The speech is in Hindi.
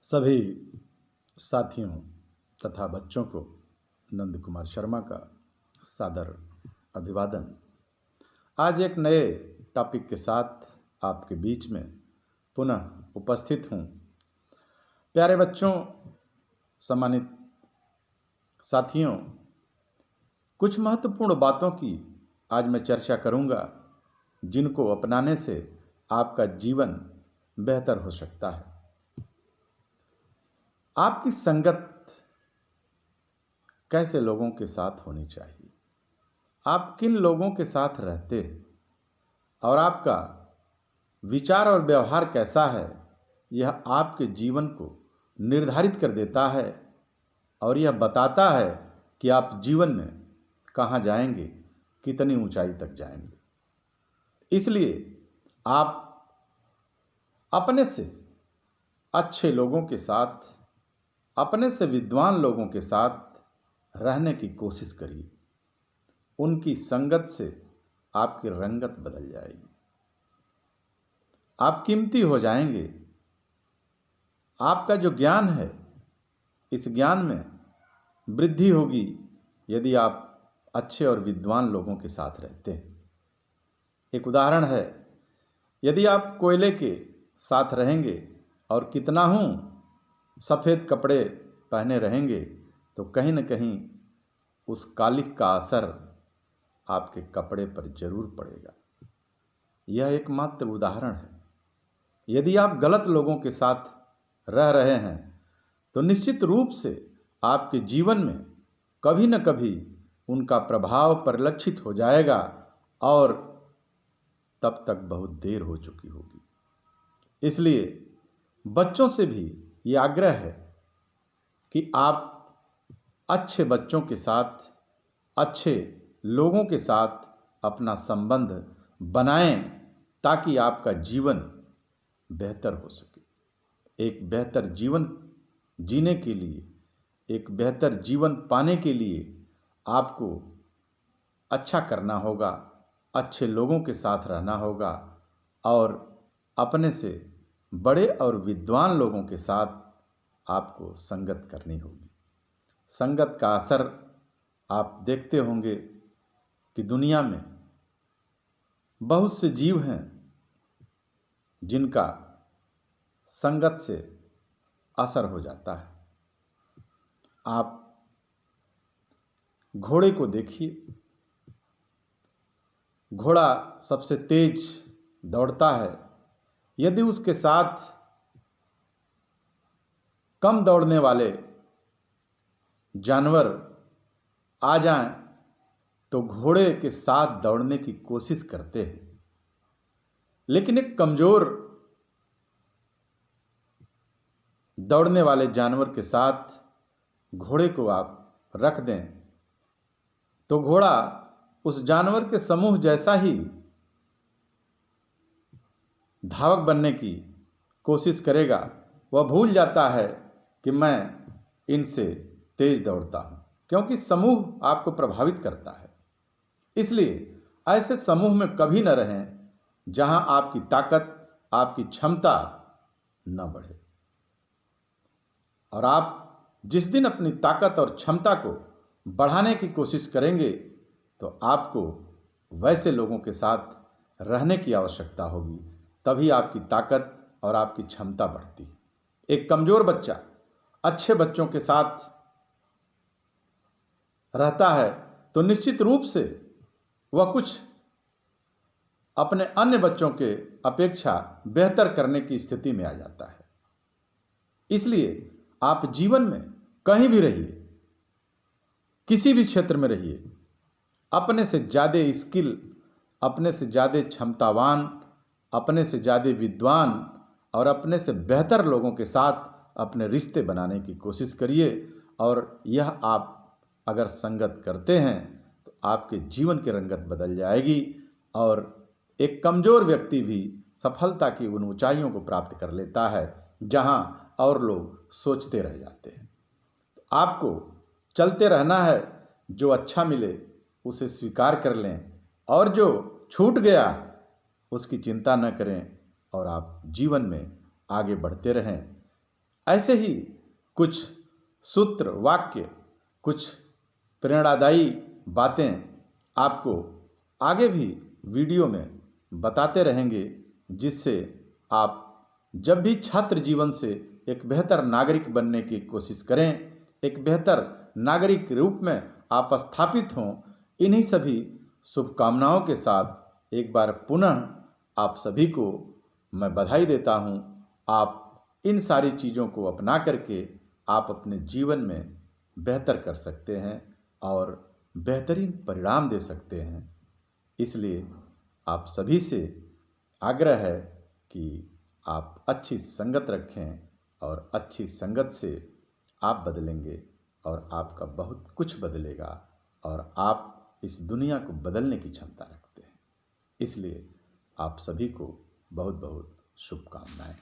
सभी साथियों तथा बच्चों को नंद कुमार शर्मा का सादर अभिवादन। आज एक नए टॉपिक के साथ आपके बीच में पुनः उपस्थित हूँ। प्यारे बच्चों, सम्मानित साथियों, कुछ महत्वपूर्ण बातों की आज मैं चर्चा करूँगा जिनको अपनाने से आपका जीवन बेहतर हो सकता है। आपकी संगत कैसे लोगों के साथ होनी चाहिए, आप किन लोगों के साथ रहते हैं और आपका विचार और व्यवहार कैसा है, यह आपके जीवन को निर्धारित कर देता है और यह बताता है कि आप जीवन में कहाँ जाएंगे, कितनी ऊंचाई तक जाएंगे। इसलिए आप अपने से अच्छे लोगों के साथ, अपने से विद्वान लोगों के साथ रहने की कोशिश करिए। उनकी संगत से आपकी रंगत बदल जाएगी, आप कीमती हो जाएंगे। आपका जो ज्ञान है, इस ज्ञान में वृद्धि होगी यदि आप अच्छे और विद्वान लोगों के साथ रहते हैं। एक उदाहरण है, यदि आप कोयले के साथ रहेंगे और कितना हूँ सफ़ेद कपड़े पहने रहेंगे तो कहीं न कहीं उस कालिक का असर आपके कपड़े पर जरूर पड़ेगा। यह एकमात्र उदाहरण है। यदि आप गलत लोगों के साथ रह रहे हैं तो निश्चित रूप से आपके जीवन में कभी न कभी उनका प्रभाव परिलक्षित हो जाएगा और तब तक बहुत देर हो चुकी होगी। इसलिए बच्चों से भी ये आग्रह है कि आप अच्छे बच्चों के साथ, अच्छे लोगों के साथ अपना संबंध बनाएं ताकि आपका जीवन बेहतर हो सके। एक बेहतर जीवन जीने के लिए, एक बेहतर जीवन पाने के लिए आपको अच्छा करना होगा, अच्छे लोगों के साथ रहना होगा और अपने से बड़े और विद्वान लोगों के साथ आपको संगत करनी होगी। संगत का असर आप देखते होंगे कि दुनिया में बहुत से जीव हैं जिनका संगत से असर हो जाता है। आप घोड़े को देखिए, घोड़ा सबसे तेज दौड़ता है। यदि उसके साथ कम दौड़ने वाले जानवर आ जाएं तो घोड़े के साथ दौड़ने की कोशिश करते हैं, लेकिन एक कमजोर दौड़ने वाले जानवर के साथ घोड़े को आप रख दें तो घोड़ा उस जानवर के समूह जैसा ही धावक बनने की कोशिश करेगा। वह भूल जाता है कि मैं इनसे तेज दौड़ता हूं, क्योंकि समूह आपको प्रभावित करता है। इसलिए ऐसे समूह में कभी न रहें जहां आपकी ताकत, आपकी क्षमता न बढ़े। और आप जिस दिन अपनी ताकत और क्षमता को बढ़ाने की कोशिश करेंगे तो आपको वैसे लोगों के साथ रहने की आवश्यकता होगी, तभी आपकी ताकत और आपकी क्षमता बढ़ती है। एक कमजोर बच्चा अच्छे बच्चों के साथ रहता है तो निश्चित रूप से वह कुछ अपने अन्य बच्चों के अपेक्षा बेहतर करने की स्थिति में आ जाता है। इसलिए आप जीवन में कहीं भी रहिए, किसी भी क्षेत्र में रहिए, अपने से ज़्यादा स्किल, अपने से ज़्यादा क्षमतावान, अपने से ज़्यादा विद्वान और अपने से बेहतर लोगों के साथ अपने रिश्ते बनाने की कोशिश करिए। और यह आप अगर संगत करते हैं तो आपके जीवन की रंगत बदल जाएगी और एक कमज़ोर व्यक्ति भी सफलता की उन ऊंचाइयों को प्राप्त कर लेता है जहां और लोग सोचते रह जाते हैं। तो आपको चलते रहना है, जो अच्छा मिले उसे स्वीकार कर लें और जो छूट गया उसकी चिंता न करें और आप जीवन में आगे बढ़ते रहें। ऐसे ही कुछ सूत्र, वाक्य, कुछ प्रेरणादायी बातें आपको आगे भी वीडियो में बताते रहेंगे, जिससे आप जब भी छात्र जीवन से एक बेहतर नागरिक बनने की कोशिश करें, एक बेहतर नागरिक रूप में आप स्थापित हों। इन्हीं सभी शुभकामनाओं के साथ एक बार पुनः आप सभी को मैं बधाई देता हूं। आप इन सारी चीज़ों को अपना करके आप अपने जीवन में बेहतर कर सकते हैं और बेहतरीन परिणाम दे सकते हैं। इसलिए आप सभी से आग्रह है कि आप अच्छी संगत रखें और अच्छी संगत से आप बदलेंगे और आपका बहुत कुछ बदलेगा और आप इस दुनिया को बदलने की क्षमता रखते हैं। इसलिए आप सभी को बहुत बहुत शुभकामनाएं।